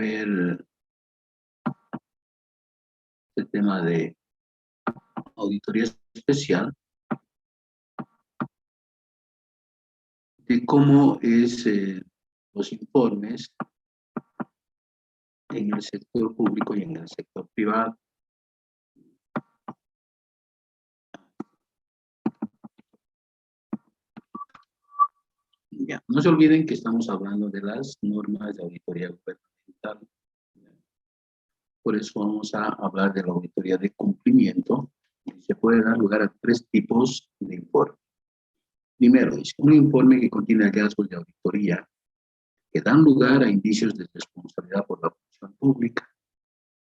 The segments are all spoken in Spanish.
ver el tema de auditoría especial, de cómo es los informes en el sector público y en el sector privado. Ya. No se olviden que estamos hablando de las normas de auditoría gubernamental. Por eso vamos a hablar de la auditoría de cumplimiento. Y se puede dar lugar a 3 tipos de informe. Primero, es un informe que contiene hallazgos de auditoría que dan lugar a indicios de responsabilidad por la función pública,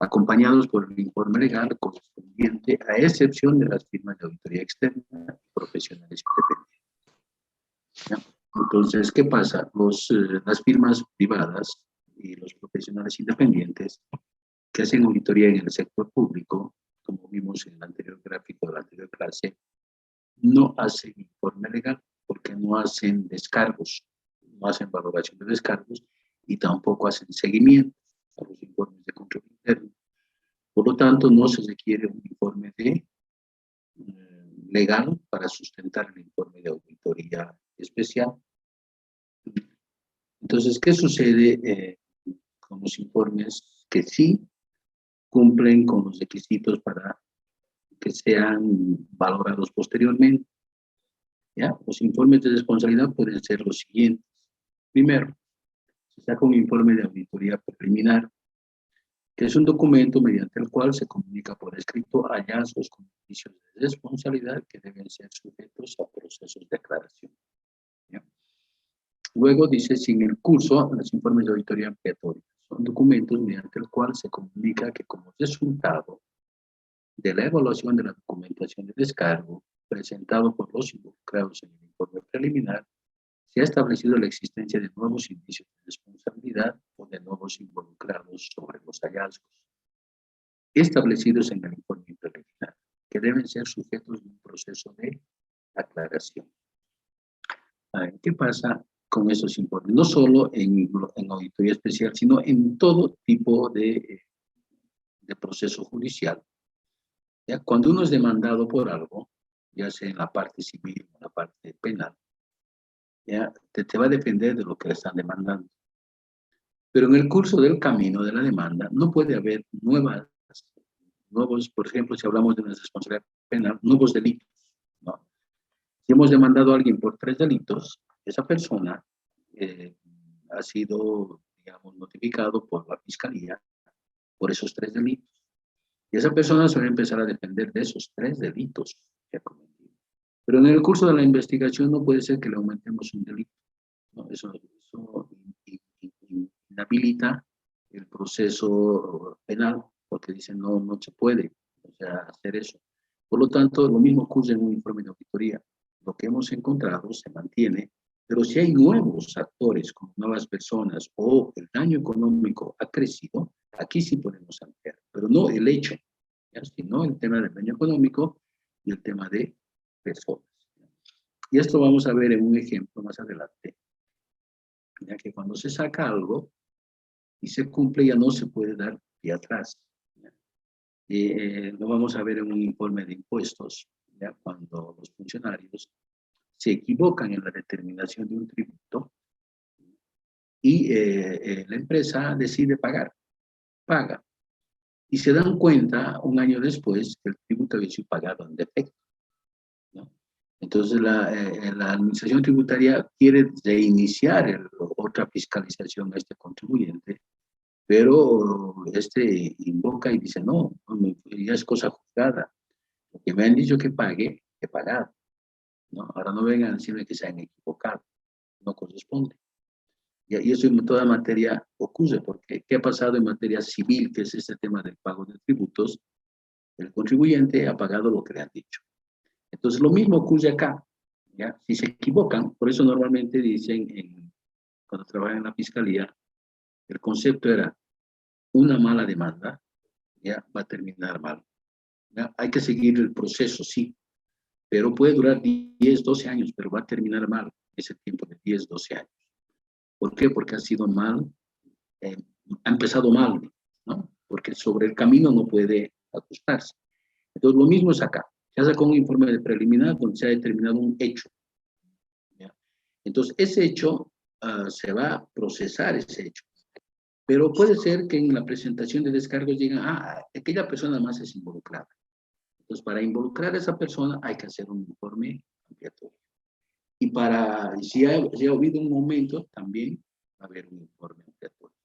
acompañados por el informe legal correspondiente, a excepción de las firmas de auditoría externa y profesionales independientes. ¿Ya? Entonces, ¿qué pasa? Las firmas privadas y los profesionales independientes que hacen auditoría en el sector público, como vimos en el anterior gráfico de la anterior clase, no hacen informe legal porque no hacen descargos, no hacen valoración de descargos y tampoco hacen seguimiento a los informes de control interno. Por lo tanto, no se requiere un informe legal para sustentar el informe de auditoría especial. Entonces, ¿qué sucede con los informes que sí cumplen con los requisitos para que sean valorados posteriormente? ¿Ya? Los informes de responsabilidad pueden ser los siguientes. Primero, se saca un informe de auditoría preliminar, que es un documento mediante el cual se comunica por escrito hallazgos con indicios de responsabilidad que deben ser sujetos a procesos de aclaración. ¿Ya? Luego dice, sin el curso, los informes de auditoría ampliatoria son documentos mediante el cual se comunica que como resultado de la evaluación de la documentación de descargo presentado por los involucrados en el informe preliminar, se ha establecido la existencia de nuevos indicios de responsabilidad o de nuevos involucrados sobre los hallazgos establecidos en el informe preliminar, que deben ser sujetos de un proceso de aclaración. ¿Qué pasa con esos informes? No solo en auditoría especial, sino en todo tipo de proceso judicial. ¿Ya? Cuando uno es demandado por algo, ya sea en la parte civil o en la parte penal, ya te va a depender de lo que le están demandando. Pero en el curso del camino de la demanda no puede haber nuevos, por ejemplo, si hablamos de una responsabilidad penal, nuevos delitos, ¿no? Si hemos demandado a alguien por 3 delitos, esa persona ha sido, digamos, notificado por la fiscalía por esos 3 delitos. Y esa persona se va a empezar a depender de esos 3 delitos que ha cometido. Pero en el curso de la investigación no puede ser que le aumentemos un delito, ¿no? Eso inhabilita el proceso penal, porque dicen no se puede, o sea, hacer eso. Por lo tanto, lo mismo ocurre en un informe de auditoría. Lo que hemos encontrado se mantiene, pero si hay nuevos actores, como nuevas personas, o el daño económico ha crecido, aquí sí podemos ampliar, pero no el hecho, ¿ya? Sino el tema del daño económico y el tema de personas. Y esto vamos a ver en un ejemplo más adelante, ya que cuando se saca algo y se cumple, ya no se puede dar pie atrás. Lo vamos a ver en un informe de impuestos, ¿ya? Cuando los funcionarios se equivocan en la determinación de un tributo y la empresa decide paga. Y se dan cuenta un año después que el tributo había sido pagado en defecto, ¿no? Entonces la administración tributaria quiere reiniciar otra fiscalización a este contribuyente, pero invoca y dice, no, ya es cosa juzgada. Lo que me han dicho que pague, he pagado, ¿no? Ahora no vengan a decirme que se han equivocado, no corresponde. Y eso en toda materia ocurre, porque ¿qué ha pasado en materia civil, que es este tema del pago de tributos? El contribuyente ha pagado lo que le han dicho. Entonces, lo mismo ocurre acá, ¿ya? Si se equivocan, por eso normalmente dicen, cuando trabajan en la fiscalía, el concepto era una mala demanda, ya va a terminar mal. ¿Ya? Hay que seguir el proceso, sí, pero puede durar 10, 12 años, pero va a terminar mal ese tiempo de 10, 12 años. ¿Por qué? Porque ha sido mal ha empezado mal, ¿no? Porque sobre el camino no puede ajustarse. Entonces, lo mismo es acá. Se hace con un informe de preliminar donde se ha determinado un hecho. ¿Ya? Entonces, ese hecho se va a procesar ese hecho. Pero puede ser que en la presentación de descargos digan, aquella persona más es involucrada. Entonces, para involucrar a esa persona hay que hacer un informe ampliatorio. Y si ha habido un momento, también va a haber un informe ampliatorio.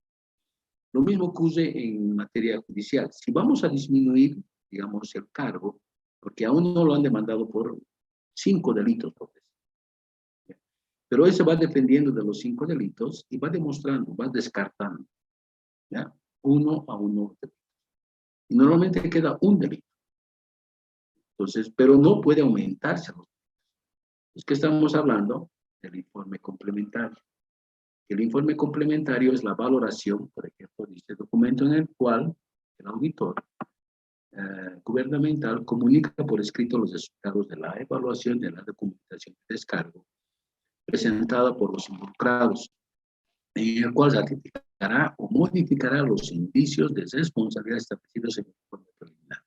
Lo mismo ocurre en materia judicial. Si vamos a disminuir, digamos, el cargo, porque aún no lo han demandado por 5 delitos, pero ese va dependiendo de los 5 delitos y va demostrando, va descartando, ¿ya? Uno a uno. Y normalmente queda un delito. Entonces, pero no puede aumentarse. Es que estamos hablando del informe complementario. El informe complementario es la valoración, por ejemplo, de este documento en el cual el auditor gubernamental comunica por escrito los resultados de la evaluación de la documentación de descargo presentada por los involucrados, en el cual ratificará o modificará los indicios de responsabilidad establecidos en el informe preliminar.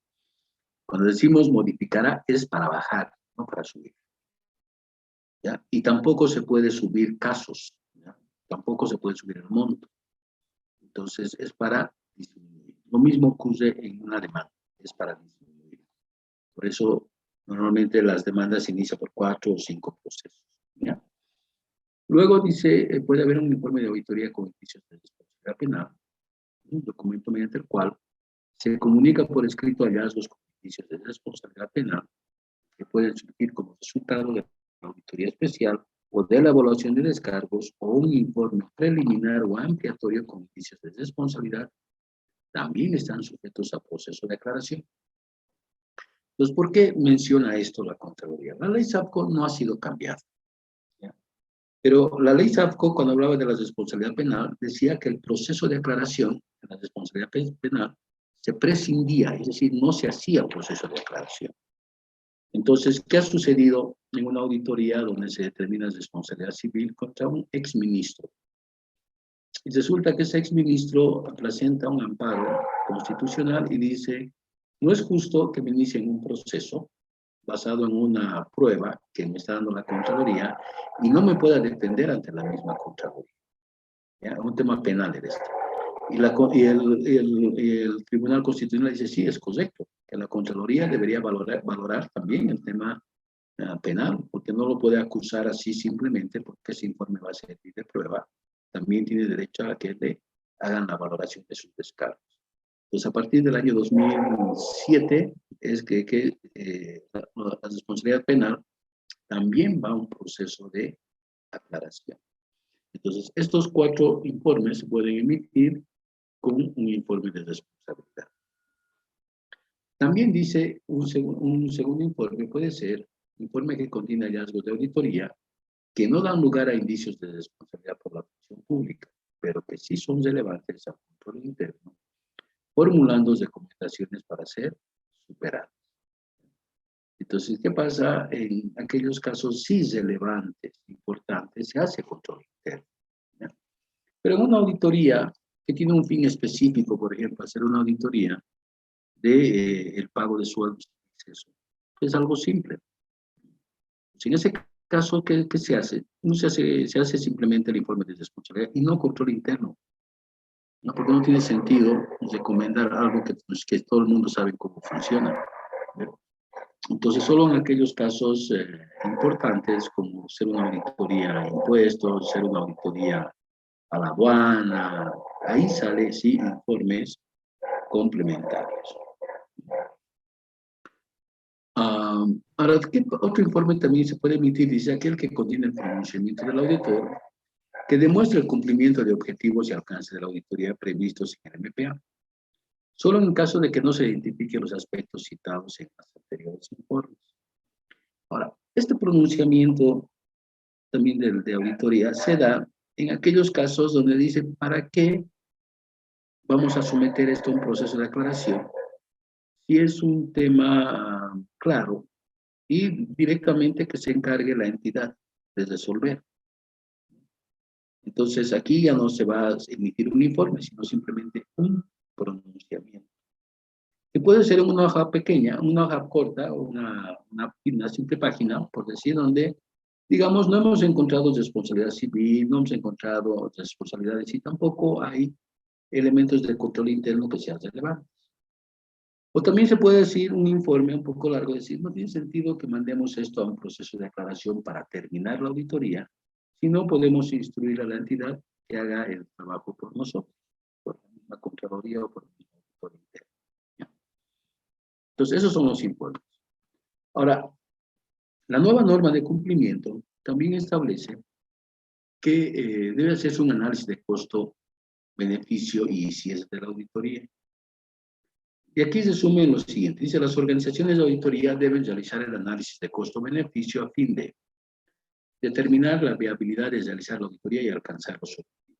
Cuando decimos modificará es para bajar, no para subir. ¿Ya? Y tampoco se puede subir casos, ¿ya? Tampoco se puede subir el monto. Entonces es para disminuir. Lo mismo ocurre en una demanda, es para disminuir. Por eso normalmente las demandas se inician por 4 o 5 procesos. ¿Ya? Luego dice, puede haber un informe de auditoría con indicios de responsabilidad penal, un documento mediante el cual se comunica por escrito hallazgos con indicios de responsabilidad penal que pueden surgir como resultado de la auditoría especial o de la evaluación de descargos o un informe preliminar o ampliatorio con indicios de responsabilidad, también están sujetos a proceso de aclaración. Entonces, ¿por qué menciona esto la Contraloría? La ley SAFCO no ha sido cambiada. ¿Ya? Pero la ley SAFCO, cuando hablaba de la responsabilidad penal, decía que el proceso de aclaración de la responsabilidad penal se prescindía, es decir, no se hacía proceso de aclaración. Entonces, ¿qué ha sucedido en una auditoría donde se determina responsabilidad civil contra un exministro? Y resulta que ese exministro presenta un amparo constitucional y dice, no es justo que me inicien un proceso basado en una prueba que me está dando la Contraloría y no me pueda defender ante la misma Contraloría. ¿Ya? Un tema penal es este. Y el Tribunal Constitucional dice, sí, es correcto, que la Contraloría debería valorar también el tema penal, porque no lo puede acusar así simplemente porque ese informe va a servir de prueba. También tiene derecho a que le hagan la valoración de sus descargos. Entonces, a partir del año 2007 es que la responsabilidad penal también va a un proceso de aclaración. Entonces, estos 4 informes se pueden emitir con un informe de responsabilidad. También dice un segundo informe, puede ser informe que contiene hallazgos de auditoría que no dan lugar a indicios de responsabilidad por la función pública, pero que sí son relevantes al control interno, formulando recomendaciones para ser superadas. Entonces, ¿qué pasa? En aquellos casos sí relevantes, importantes, se hace control interno. ¿Ya? Pero en una auditoría que tiene un fin específico, por ejemplo, hacer una auditoría de el pago de sueldos en exceso, es algo simple. Si en ese caso, ¿qué se hace? No se hace simplemente el informe de responsabilidad y no control interno. ¿No? Porque no tiene sentido recomendar algo que todo el mundo sabe cómo funciona. ¿No? Entonces, solo en aquellos casos importantes, como ser una auditoría a impuestos, ser una auditoría a la aduana, ahí sale, sí, informes complementarios. Ahora, ¿qué otro informe también se puede emitir? Dice aquel que contiene el pronunciamiento del auditor, que demuestra el cumplimiento de objetivos y alcance de la auditoría previstos en el MPA, solo en caso de que no se identifiquen los aspectos citados en los anteriores informes. Ahora, este pronunciamiento también de auditoría se da en aquellos casos donde dice, ¿para qué vamos a someter esto a un proceso de aclaración? Si es un tema claro y directamente que se encargue la entidad de resolver. Entonces, aquí ya no se va a emitir un informe, sino simplemente un pronunciamiento. Que puede ser una hoja pequeña, una hoja corta, o una simple página, por decir, donde, digamos, no hemos encontrado responsabilidad civil, no hemos encontrado responsabilidades y tampoco hay elementos de control interno que sean relevantes. O también se puede decir un informe un poco largo, decir, no tiene sentido que mandemos esto a un proceso de aclaración para terminar la auditoría, si no podemos instruir a la entidad que haga el trabajo por nosotros, por la misma Contraloría o por el mismo auditor interno. ¿Ya? Entonces, esos son los informes. Ahora, la nueva norma de cumplimiento también establece que debe hacerse un análisis de costo-beneficio y si es de la auditoría. Y aquí se suma lo siguiente, dice, las organizaciones de auditoría deben realizar el análisis de costo-beneficio a fin de determinar la viabilidad de realizar la auditoría y alcanzar los objetivos.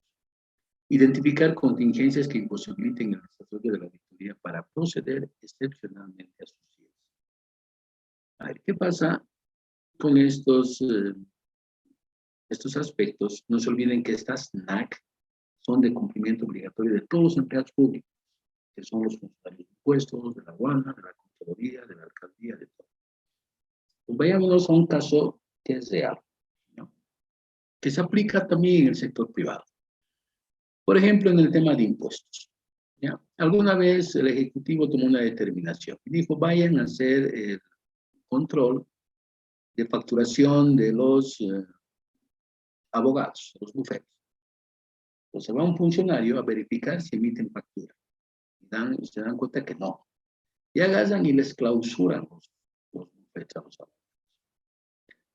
Identificar contingencias que imposibiliten el desarrollo de la auditoría para proceder excepcionalmente a sus cierres. A ver, ¿qué pasa con estos aspectos? No se olviden que estas NAC son de cumplimiento obligatorio de todos los empleados públicos, que son los funcionarios de impuestos, de la aduana, de la Contraloría, de la alcaldía, de todo. Pues vayámonos a un caso que es real, ¿no? Que se aplica también en el sector privado. Por ejemplo, en el tema de impuestos. ¿Ya? Alguna vez el Ejecutivo tomó una determinación y dijo, vayan a hacer el control de facturación de los abogados, los bufetes. Entonces va un funcionario a verificar si emiten factura. Y se dan cuenta que no. Y agarran y les clausuran los bufetes a los abogados.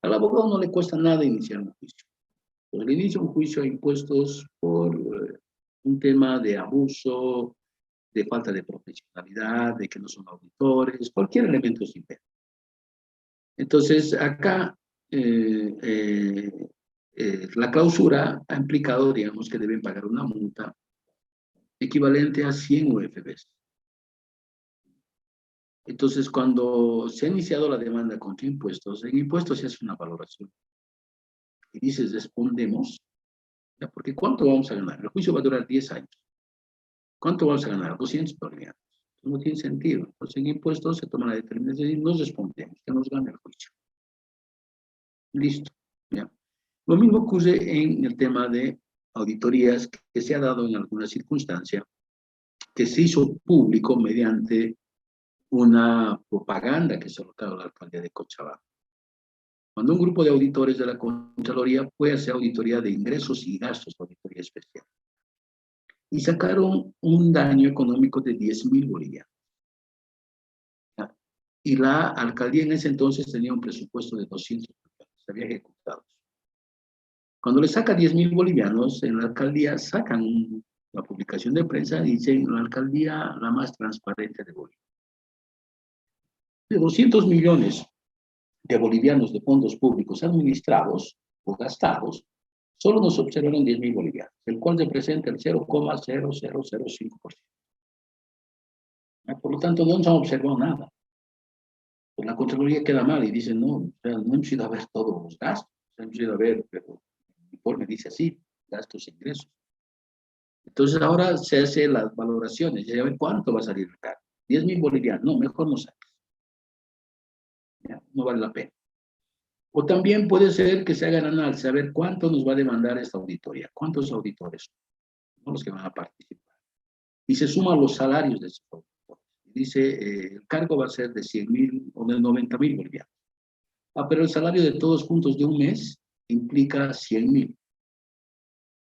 Al abogado no le cuesta nada iniciar un juicio. Pues le inicia un juicio a impuestos por un tema de abuso, de falta de profesionalidad, de que no son auditores, cualquier elemento simple. Entonces, acá la clausura ha implicado, digamos, que deben pagar una multa equivalente a 100 UFBs. Entonces, cuando se ha iniciado la demanda contra impuestos, en impuestos se hace una valoración. Y dices, respondemos, ¿ya? Porque ¿cuánto vamos a ganar? El juicio va a durar 10 años. ¿Cuánto vamos a ganar? 200 bolivianos. No tiene sentido. Entonces, en impuestos se toma la determinación y nos respondemos, que nos gane el juicio. Listo. ¿Ya? Lo mismo ocurre en el tema de auditorías que se ha dado en alguna circunstancia, que se hizo público mediante una propaganda que se colocaba a la alcaldía de Cochabamba. Cuando un grupo de auditores de la Contraloría fue a hacer auditoría de ingresos y gastos, auditoría especial, y sacaron un daño económico de 10.000 bolivianos. Y la alcaldía en ese entonces tenía un presupuesto de 200 millones, se había ejecutado. Cuando le saca 10.000 bolivianos, en la alcaldía sacan la publicación de prensa y dicen la alcaldía la más transparente de Bolivia. De 200 millones de bolivianos de fondos públicos administrados o gastados, solo nos observaron 10.000 bolivianos, el cual representa el 0,0005%. Por lo tanto, no nos han observado nada. Pues la Contraloría queda mal y dice, no, no hemos ido a ver todos los gastos, hemos ido a ver, pero el informe dice así, gastos e ingresos. Entonces ahora se hacen las valoraciones, ya ver cuánto va a salir acá. 10.000 bolivianos, no, mejor no saques. Ya, no vale la pena. O también puede ser que se hagan análisis, a ver cuánto nos va a demandar esta auditoría, cuántos auditores son los que van a participar. Y se suman los salarios de esos auditores. Dice, el cargo va a ser de 100.000 o de 90.000 bolivianos. Pero el salario de todos juntos de un mes implica 100.000.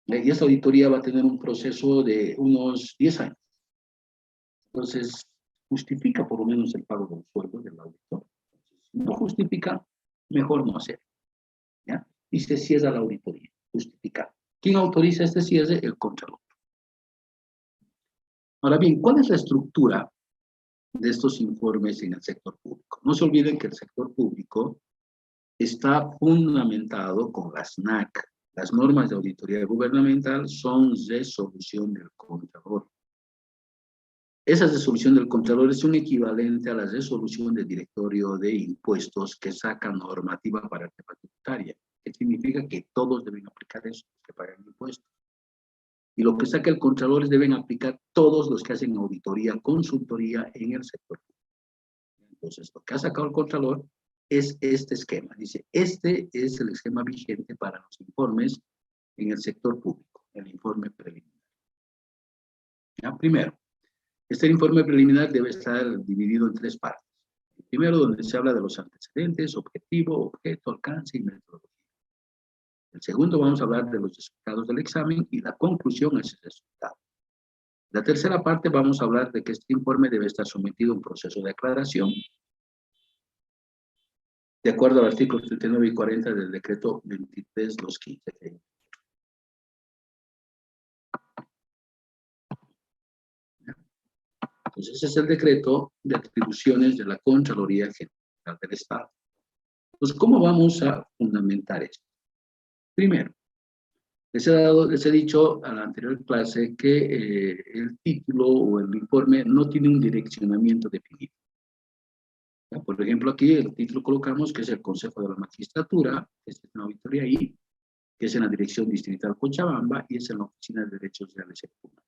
Y esta auditoría va a tener un proceso de unos 10 años. Entonces, justifica por lo menos el pago del sueldo del auditor. Si no justifica, mejor no hacer. ¿Ya? Y se cierra la auditoría, justifica. ¿Quién autoriza este cierre? El Contralor. Ahora bien, ¿cuál es la estructura de estos informes en el sector público? No se olviden que el sector público está fundamentado con las NAC. Las normas de auditoría gubernamental son resolución del Contralor. Esa resolución del Contralor es un equivalente a la resolución del directorio de impuestos que saca normativa para el tema tributaria. ¿Qué significa? Que todos deben aplicar eso, los que pagan impuestos. Y lo que saca el Contralor deben aplicar todos los que hacen auditoría, consultoría en el sector público. Entonces, lo que ha sacado el Contralor es este esquema. Dice, este es el esquema vigente para los informes en el sector público, el informe preliminar. ¿Ya? Primero, este informe preliminar debe estar dividido en 3 partes. El primero, donde se habla de los antecedentes, objetivo, objeto, alcance y metodología. El segundo, vamos a hablar de los resultados del examen y la conclusión a ese resultado. La tercera parte, vamos a hablar de que este informe debe estar sometido a un proceso de aclaración, de acuerdo al artículo 39 y 40 del decreto 23/2015. Entonces, ese es el decreto de atribuciones de la Contraloría General del Estado. Entonces, ¿cómo vamos a fundamentar esto? Primero, les he dicho a la anterior clase que el título o el informe no tiene un direccionamiento definido. Por ejemplo, aquí el título colocamos que es el Consejo de la Magistratura, que es una auditoría ahí, que es en la Dirección Distrital Cochabamba y es en la Oficina de Derechos Reales y Humanos.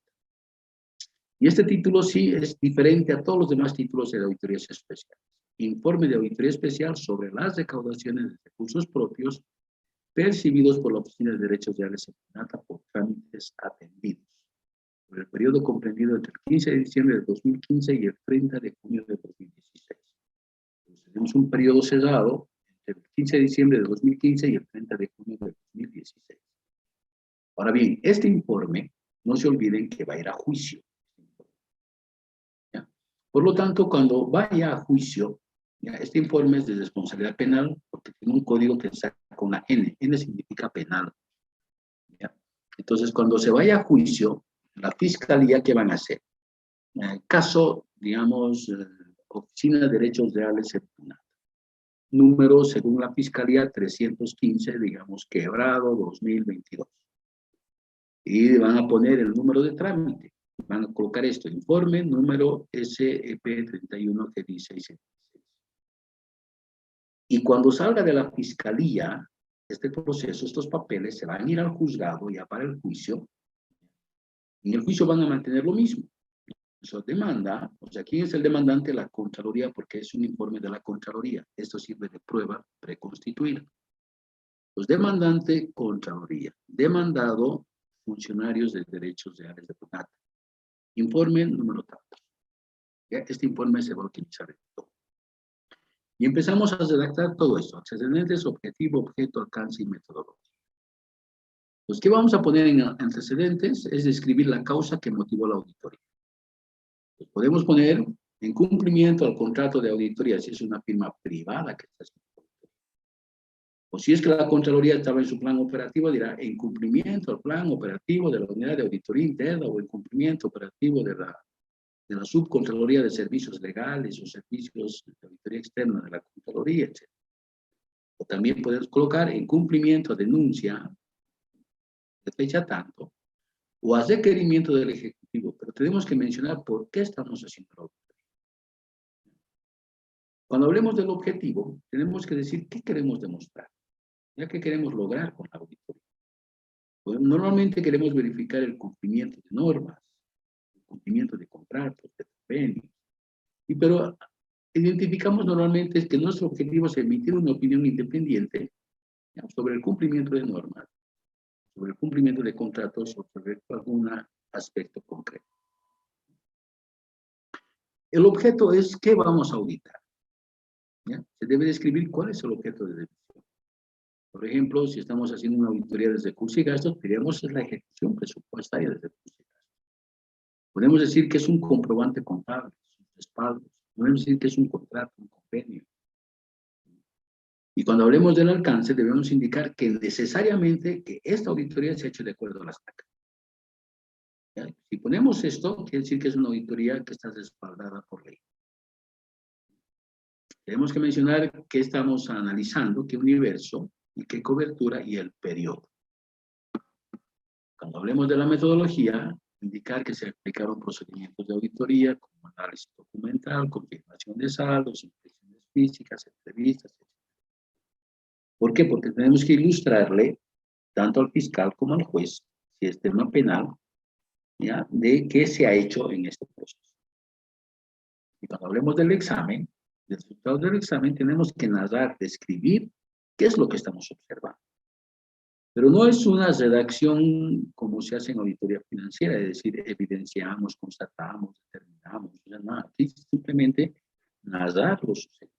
Y este título sí es diferente a todos los demás títulos de auditorías especiales. Informe de auditoría especial sobre las recaudaciones de recursos propios percibidos por la Oficina de Derechos Reales y Humanos por trámites atendidos, por el periodo comprendido entre el 15 de diciembre de 2015 y el 30 de junio de 2016. Entonces, tenemos un periodo cerrado entre el 15 de diciembre de 2015 y el 30 de junio de 2016. Ahora bien, este informe, no se olviden que va a ir a juicio. ¿Ya? Por lo tanto, cuando vaya a juicio, ¿ya? Este informe es de responsabilidad penal porque tiene un código que saca una N. N significa penal. ¿Ya? Entonces, cuando se vaya a juicio, la fiscalía, ¿qué van a hacer? En el caso, digamos, Oficina de Derechos Reales y Humanos. Número, según la Fiscalía, 315, digamos, quebrado 2022. Y van a poner el número de trámite. Van a colocar esto, informe número SEP31 que dice y se dice. Y cuando salga de la Fiscalía, este proceso, estos papeles se van a ir al juzgado ya para el juicio. En el juicio van a mantener lo mismo. Eso demanda, o sea, ¿quién es el demandante? La Contraloría, porque es un informe de la Contraloría. Esto sirve de prueba preconstituida. Pues demandante, Contraloría. Demandado, funcionarios de derechos reales de Punata. Informe número tanto. ¿Ya? Este informe se va a utilizar en todo. Y empezamos a redactar todo esto. Antecedentes, objetivo, objeto, alcance y metodología. Pues, ¿qué vamos a poner en antecedentes? Es describir la causa que motivó la auditoría. Pues podemos poner en cumplimiento al contrato de auditoría, si es una firma privada que está haciendo auditoría. O si es que la Contraloría estaba en su plan operativo, dirá en cumplimiento al plan operativo de la unidad de auditoría interna o en cumplimiento operativo de la subcontraloría de servicios legales o servicios de auditoría externa de la Contraloría, etc. O también podemos colocar en cumplimiento a denuncia de fecha tanto o a requerimiento del Ejecutivo, pero tenemos que mencionar por qué estamos haciendo la auditoría. Cuando hablemos del objetivo, tenemos que decir qué queremos demostrar, ya que queremos lograr con la auditoría. Pues normalmente queremos verificar el cumplimiento de normas, el cumplimiento de contratos, de convenios, pero identificamos normalmente que nuestro objetivo es emitir una opinión independiente, ¿ya?, sobre el cumplimiento de normas, sobre el cumplimiento de contratos o sobre algún aspecto concreto. El objeto es qué vamos a auditar. ¿Ya? Se debe describir cuál es el objeto de revisión. Por ejemplo, si estamos haciendo una auditoría de recursos y gastos, queremos la ejecución presupuestaria de recursos y gastos. Podemos decir que es un comprobante contable, sus respaldos. Podemos decir que es un contrato, un convenio. Y cuando hablemos del alcance, debemos indicar que necesariamente que esta auditoría se ha hecho de acuerdo a las TAC. ¿Ya? Si ponemos esto, quiere decir que es una auditoría que está respaldada por ley. Tenemos que mencionar qué estamos analizando, qué universo, y qué cobertura y el periodo. Cuando hablemos de la metodología, indicar que se aplicaron procedimientos de auditoría como análisis documental, confirmación de saldos, inspecciones físicas, entrevistas, etc. ¿Por qué? Porque tenemos que ilustrarle tanto al fiscal como al juez, si es tema penal, ¿ya? De qué se ha hecho en este proceso. Y cuando hablemos del examen, del resultado del examen, tenemos que narrar, describir qué es lo que estamos observando. Pero no es una redacción como se hace en auditoría financiera, es decir, evidenciamos, constatamos, determinamos. O sea, nada, aquí simplemente narrar lo sucedido.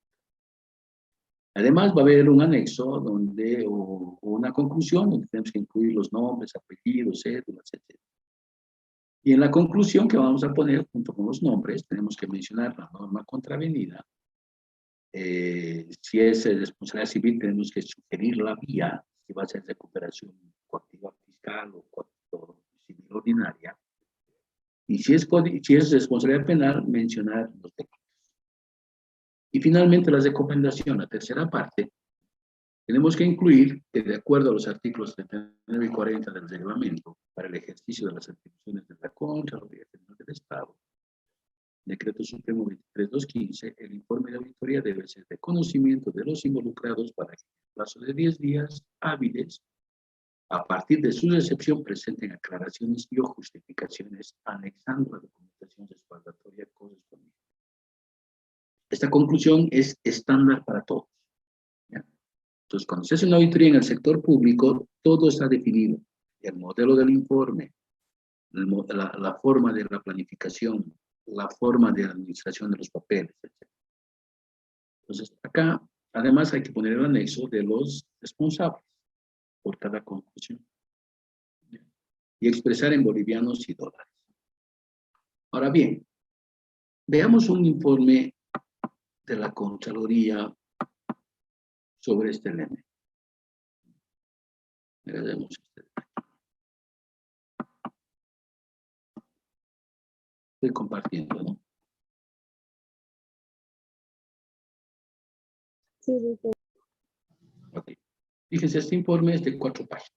Además, va a haber un anexo donde, o una conclusión donde tenemos que incluir los nombres, apellidos, cédulas, etc. Y en la conclusión que vamos a poner junto con los nombres, tenemos que mencionar la norma contravenida. Si es responsabilidad civil, tenemos que sugerir la vía, si va a ser recuperación coactiva fiscal o civil ordinaria. Y si es responsabilidad penal, mencionar los delitos. Y finalmente, la recomendación, la tercera parte, tenemos que incluir que de acuerdo a los artículos 39 y 40 del reglamento, para el ejercicio de las atribuciones de la Contraloría General del Estado, Decreto Supremo 23215, el informe de auditoría debe ser de conocimiento de los involucrados para que en el plazo de 10 días hábiles, a partir de su recepción, presenten aclaraciones y o justificaciones anexando la documentación respaldatoria correspondiente. Esta conclusión es estándar para todos, ¿ya? Entonces, cuando se hace una auditoría en el sector público, todo está definido. El modelo del informe, la forma de la planificación, la forma de administración de los papeles, etc. Entonces, acá, además, hay que poner el anexo de los responsables por cada conclusión y expresar en bolivianos y dólares. Ahora bien, veamos un informe de la Contraloría sobre este elemento. Agregamos este. Estoy compartiendo, ¿no? Sí, sí. Ok. Fíjense, este informe es de 4 páginas.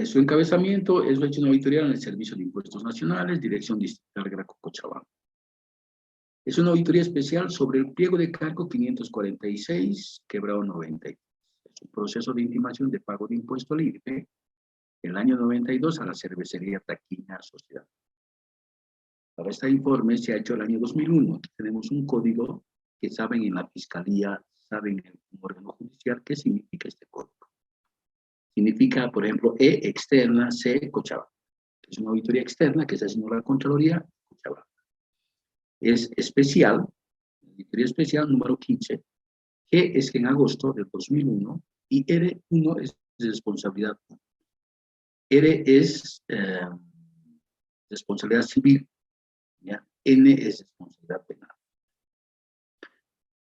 Su encabezamiento es hecho una auditoría en el Servicio de Impuestos Nacionales, Dirección Distrital Graco Cochabamba. Es una auditoría especial sobre el pliego de cargo 546, quebrado 93. Es un proceso de intimación de pago de impuesto al IRPE el año 92 a la cervecería Taquina Sociedad. Para este informe se ha hecho el año 2001. Aquí tenemos un código que saben en la Fiscalía, saben en un órgano judicial qué significa este código. Significa, por ejemplo, E externa, C Cochabamba. Es una auditoría externa que se hace en la Contraloría Cochabamba. Es especial, auditoría especial número 15, G es que en agosto del 2001 y R1 es de responsabilidad. R es responsabilidad civil, ¿ya? N es responsabilidad penal.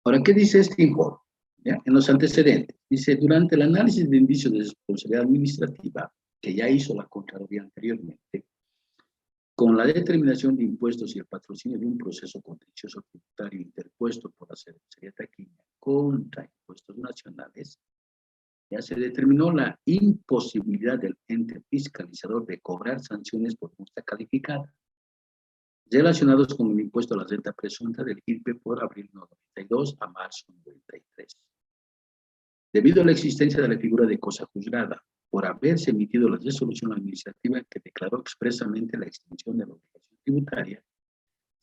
Ahora, ¿qué dice este informe? ¿Ya? En los antecedentes, dice, durante el análisis de indicios de responsabilidad administrativa que ya hizo la Contraloría anteriormente, con la determinación de impuestos y el patrocinio de un proceso contencioso tributario interpuesto por la Cervecería Taquina contra impuestos nacionales, ya se determinó la imposibilidad del ente fiscalizador de cobrar sanciones por multa calificada relacionados con el impuesto a la renta presunta del IRPE por abril 92 a marzo 93. Debido a la existencia de la figura de cosa juzgada, por haberse emitido la resolución administrativa que declaró expresamente la extinción de la obligación tributaria,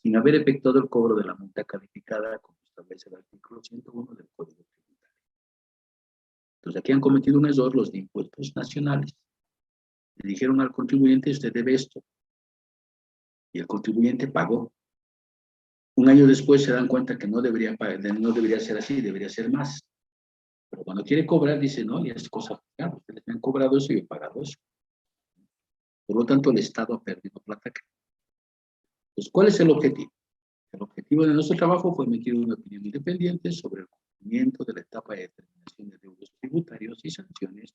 sin haber efectuado el cobro de la multa calificada, como establece el artículo 101 del Código Tributario. Entonces, aquí han cometido un error los de impuestos nacionales. Le dijeron al contribuyente, usted debe esto. Y el contribuyente pagó. Un año después se dan cuenta que no debería ser así, debería ser más. Pero cuando quiere cobrar, dice, no, y es cosa juzgada, ustedes me han cobrado eso y he pagado eso. Por lo tanto, el Estado ha perdido plata. Entonces, ¿cuál es el objetivo? El objetivo de nuestro trabajo fue emitir una opinión independiente sobre el cumplimiento de la etapa de determinación de deudos tributarios y sanciones,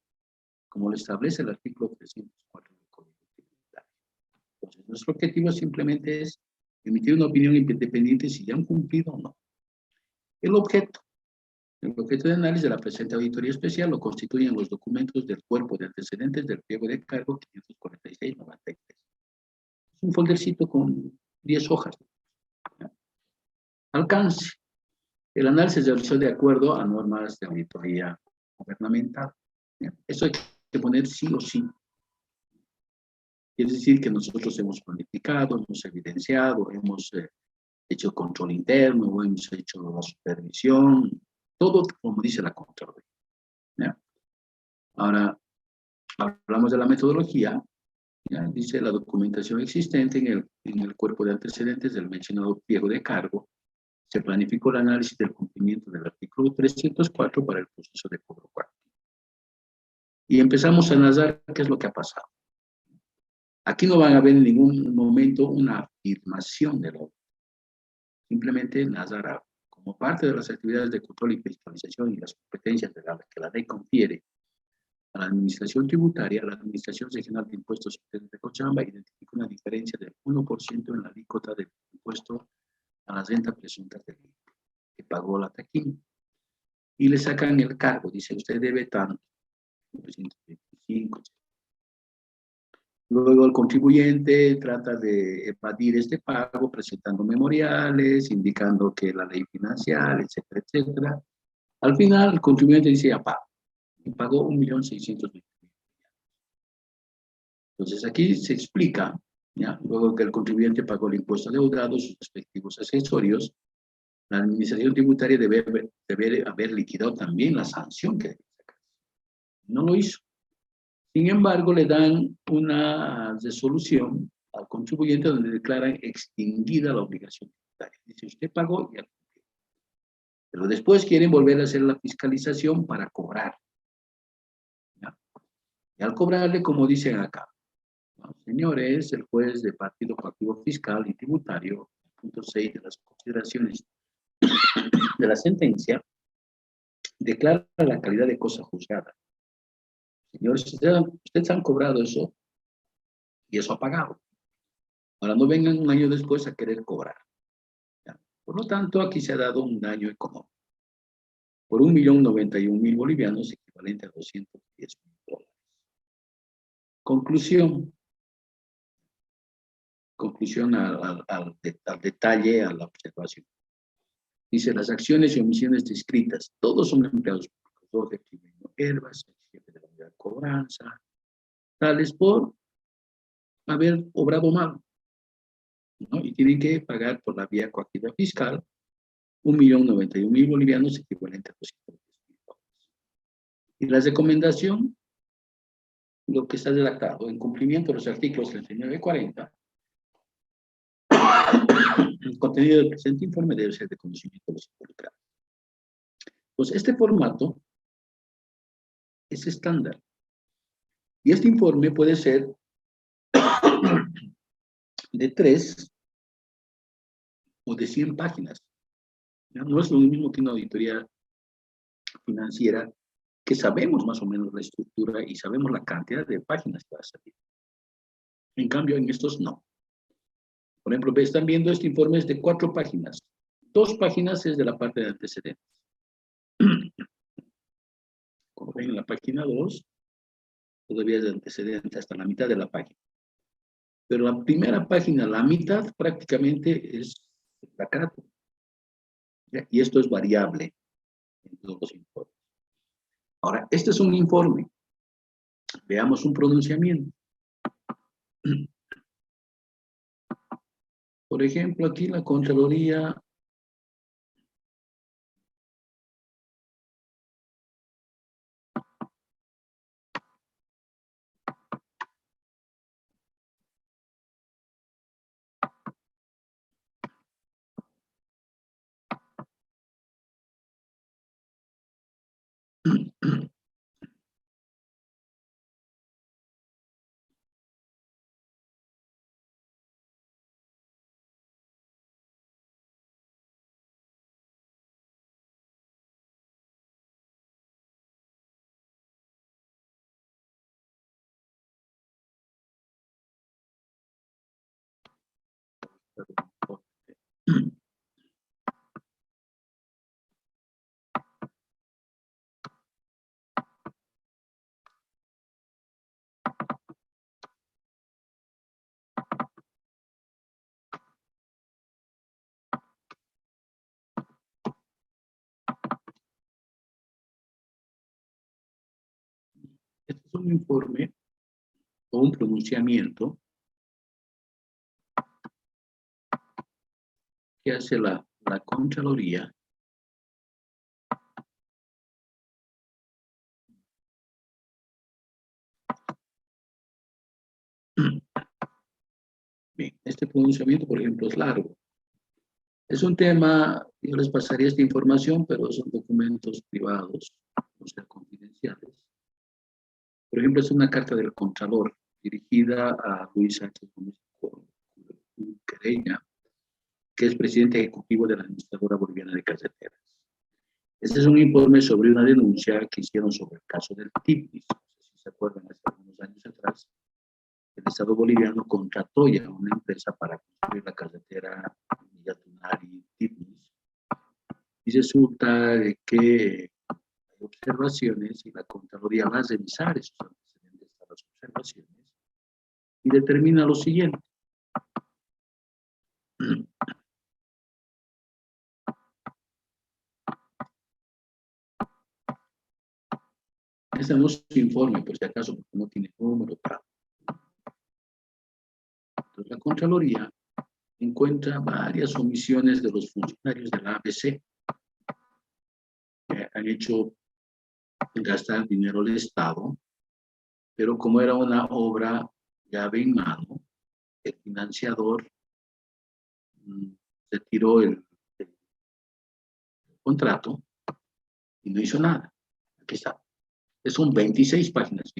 como lo establece el artículo 304 del Código Tributario. Entonces, nuestro objetivo simplemente es emitir una opinión independiente si ya han cumplido o no. El objeto de análisis de la presente auditoría especial lo constituyen los documentos del cuerpo de antecedentes del pliego de cargo 546-93. Es un foldercito con 10 hojas. ¿Ya? Alcance. El análisis se realizó de acuerdo a normas de auditoría gubernamental. Eso hay que poner sí o sí. Es decir, que nosotros hemos planificado, hemos evidenciado, hemos hecho control interno, hemos hecho la supervisión, todo como dice la Contraloría. ¿Ya? Ahora, hablamos de la metodología. ¿Ya? Dice la documentación existente en el cuerpo de antecedentes del mencionado pliego de cargo. Se planificó el análisis del cumplimiento del artículo 304 para el proceso de cobro cuarto. Y empezamos a analizar qué es lo que ha pasado. Aquí no van a ver en ningún momento una afirmación de lo simplemente analizar como parte de las actividades de control y fiscalización y las competencias que la ley confiere a la Administración Tributaria. La Administración Regional de Impuestos de Cochabamba identificó una diferencia del 1% en la alícuota del impuesto a la renta presunta del que pagó la taquilla. Y le sacan el cargo, dice, usted debe tanto, 925. Luego el contribuyente trata de evadir este pago presentando memoriales, indicando que la ley financiera, etcétera, etcétera. Al final el contribuyente dice, ya pago, y pagó 1.620.000. Entonces aquí se explica, ¿ya? Luego que el contribuyente pagó el impuesto adeudado, sus respectivos accesorios, la administración tributaria debe haber liquidado también la sanción que debe sacar. No lo hizo. Sin embargo, le dan una resolución al contribuyente donde declaran extinguida la obligación tributaria. Dice, usted pagó y ya cumplió. Pero después quieren volver a hacer la fiscalización para cobrar. ¿Ya? Y al cobrarle, como dicen acá, ¿no? Señores, el juez de partido coactivo fiscal y tributario, punto 6 de las consideraciones de la sentencia, declara la calidad de cosa juzgada. Señores, ustedes han cobrado eso y eso ha pagado. Ahora no vengan un año después a querer cobrar. ¿Ya? Por lo tanto, aquí se ha dado un daño económico por 1.091.000 bolivianos, equivalente a $210.000. Conclusión. Conclusión al detalle, a la observación. Dice, las acciones y omisiones descritas, todos son empleados públicos, Jorge Jiménez Herbas, el jefe de la unidad de cobranza, tales por haber obrado mal, ¿no? Y tienen que pagar por la vía coactiva fiscal 1.091.000 bolivianos, equivalente a $210.000. Y la recomendación, lo que está redactado, en cumplimiento de los artículos 39 y 40, el contenido del presente informe debe ser de conocimiento de los involucrados. Pues este formato es estándar. Y este informe puede ser de 3 o de 100 páginas. ¿Ya? No es lo mismo que una auditoría financiera, que sabemos más o menos la estructura y sabemos la cantidad de páginas que va a salir. En cambio, en estos no. Por ejemplo, están viendo este informe es de 4 páginas. 2 páginas es de la parte de antecedentes. Como ven en la página 2, todavía es de antecedentes hasta la mitad de la página. Pero la primera página, la mitad prácticamente es la carátula. Y esto es variable en todos los informes. Ahora, este es un informe. Veamos un pronunciamiento. Por ejemplo, aquí la Contraloría es un informe o un pronunciamiento que hace la Contraloría Bien, este pronunciamiento, por ejemplo, es largo. Es un tema, yo les pasaría esta información, pero son documentos privados, o sea, confidenciales. Por ejemplo, es una carta del Contralor dirigida a Luis Sánchez Gómez Quereña, que es presidente ejecutivo de la Administradora Boliviana de Carreteras. Este es un informe sobre una denuncia que hicieron sobre el caso del TIPIS. No sé si se acuerdan, hace algunos años atrás, el Estado boliviano contrató ya a una empresa para construir la carretera Villatunari-Tipnis. Y resulta de que hay observaciones y la Contraloría va a revisar esos antecedentes a las observaciones y determina lo siguiente. Este no es un informe, por si acaso, porque no tiene número. Entonces, la Contraloría encuentra varias omisiones de los funcionarios de la ABC que han hecho gastar dinero del Estado, pero como era una obra llave en mano, el financiador retiró el contrato y no hizo nada. Aquí está. Son 26 páginas.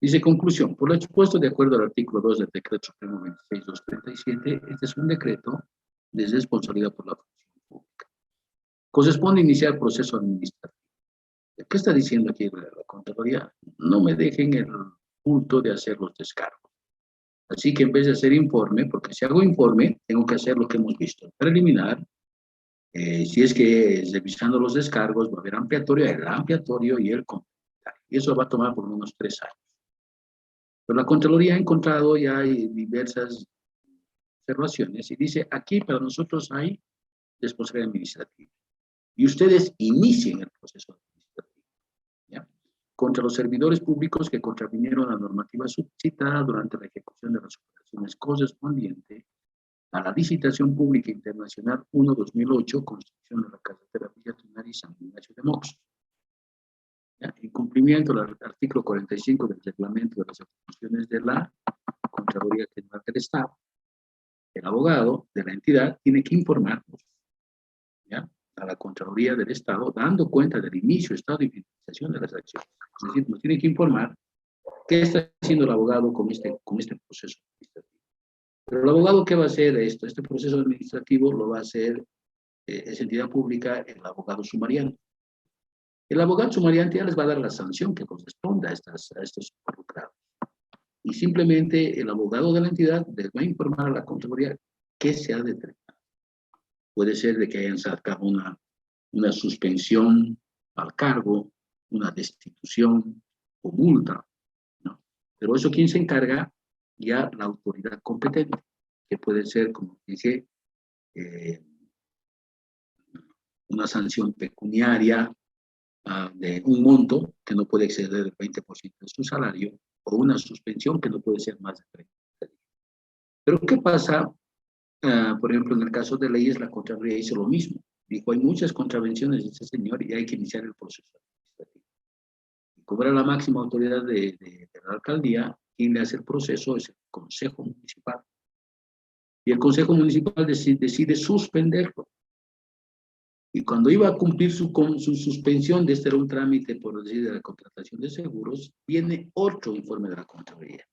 Dice conclusión. Por lo expuesto, de acuerdo al artículo 2 del decreto supremo 26237, este es un decreto de responsabilidad por la función pública. Corresponde iniciar proceso administrativo. ¿Qué está diciendo aquí la Contraloría? No me dejen el punto de hacer los descargos. Así que en vez de hacer informe, porque si hago informe, tengo que hacer lo que hemos visto. Preliminar, si es que revisando los descargos va a haber ampliatorio, el ampliatorio y el complementario. Y eso va a tomar por unos 3 años. Pero la Contraloría ha encontrado ya diversas observaciones y dice, aquí para nosotros hay responsabilidad administrativa. Y ustedes inicien el proceso administrativo. ¿Ya? Contra los servidores públicos que contravinieron la normativa suscitada durante la ejecución de las operaciones correspondientes a la licitación pública internacional 1-2008, construcción de la carretera Villatunari-San Ignacio de Mox. En cumplimiento del artículo 45 del reglamento de las atribuciones de la Contraloría General del Estado, el abogado de la entidad tiene que informarnos, ¿ya?, a la Contraloría del Estado, dando cuenta del inicio, estado y finalización de las acciones. Es decir, nos tiene que informar qué está haciendo el abogado con este proceso administrativo. Pero el abogado, ¿qué va a hacer esto? Este proceso administrativo lo va a hacer esa entidad pública, el abogado sumariante. El abogado sumariante ya les va a dar la sanción que corresponda a estos involucrados. Y simplemente el abogado de la entidad les va a informar a la Contraloría qué se ha determinado. Puede ser de que hayan sacado una suspensión al cargo, una destitución o multa, ¿no? Pero eso, ¿quién se encarga? Ya la autoridad competente, que puede ser, como dije, una sanción pecuniaria de un monto que no puede exceder el 20% de su salario, o una suspensión que no puede ser más de 30 días. Pero ¿qué pasa? Por ejemplo, en el caso de leyes, la Contraloría hizo lo mismo. Dijo, hay muchas contravenciones de este señor y hay que iniciar el proceso administrativo. Y como era la máxima autoridad de la alcaldía, quien le hace el proceso es el Consejo Municipal. Y el Consejo Municipal decide suspenderlo. Y cuando iba a cumplir su suspensión, de este era un trámite, por decir, de la contratación de seguros, viene otro informe de la Contraloría.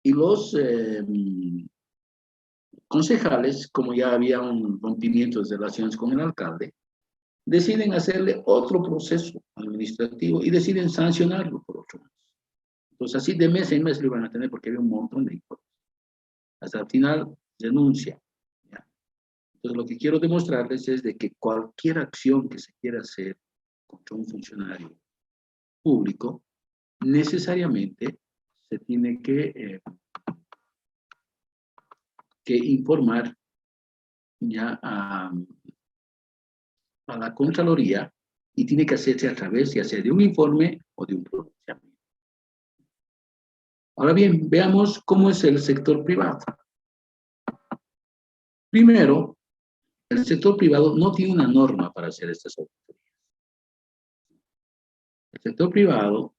Y los concejales, como ya había un rompimiento de relaciones con el alcalde, deciden hacerle otro proceso administrativo y deciden sancionarlo por otro mes. Entonces, así de mes en mes lo iban a tener porque había un montón de informes. Hasta el final, denuncia. ¿Ya? Entonces, lo que quiero demostrarles es de que cualquier acción que se quiera hacer contra un funcionario público, necesariamente se tiene que informar ya a la Contraloría, y tiene que hacerse a través, ya sea de un informe o de un pronunciamiento. Ahora bien, veamos cómo es el sector privado. Primero, el sector privado no tiene una norma para hacer estas auditorías. El sector privado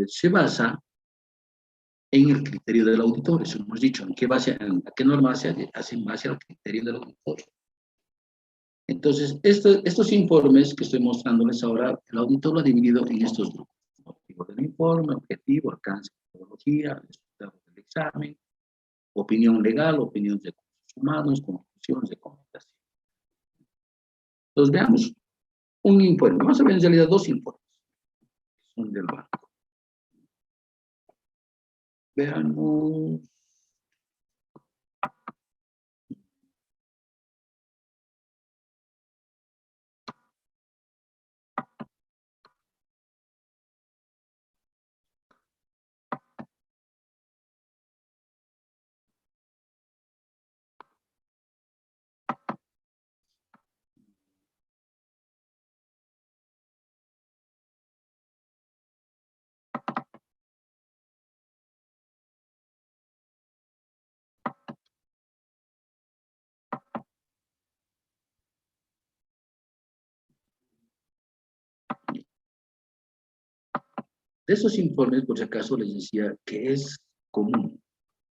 se basa en el criterio del auditor. Eso hemos dicho, ¿a qué norma se hace en base al criterio del auditor? Entonces, estos informes que estoy mostrándoles ahora, el auditor lo ha dividido en estos grupos. Objetivo del informe, objetivo, alcance, metodología, resultados del examen, opinión legal, opinión de recursos humanos, conclusiones de comunicación. Entonces, veamos un informe. Vamos a ver en realidad dos informes. Son del banco. Veamos. De esos informes, por si acaso, les decía que es común.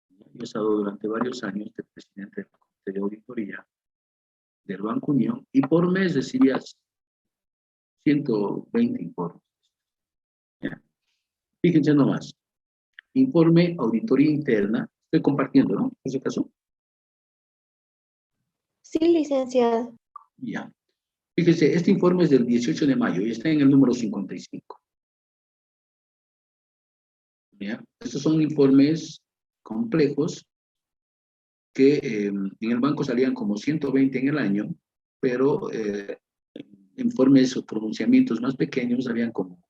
Yo he estado durante varios años de presidente del Comité de Auditoría del Banco Unión y por mes recibía 120 informes. ¿Ya? Fíjense nomás. Informe auditoría interna. Estoy compartiendo, ¿no? Por si acaso. Sí, licenciado. Ya. Fíjense, este informe es del 18 de mayo y está en el número 55. ¿Ya? Estos son informes complejos que en el banco salían como 120 en el año, pero informes o pronunciamientos más pequeños habían como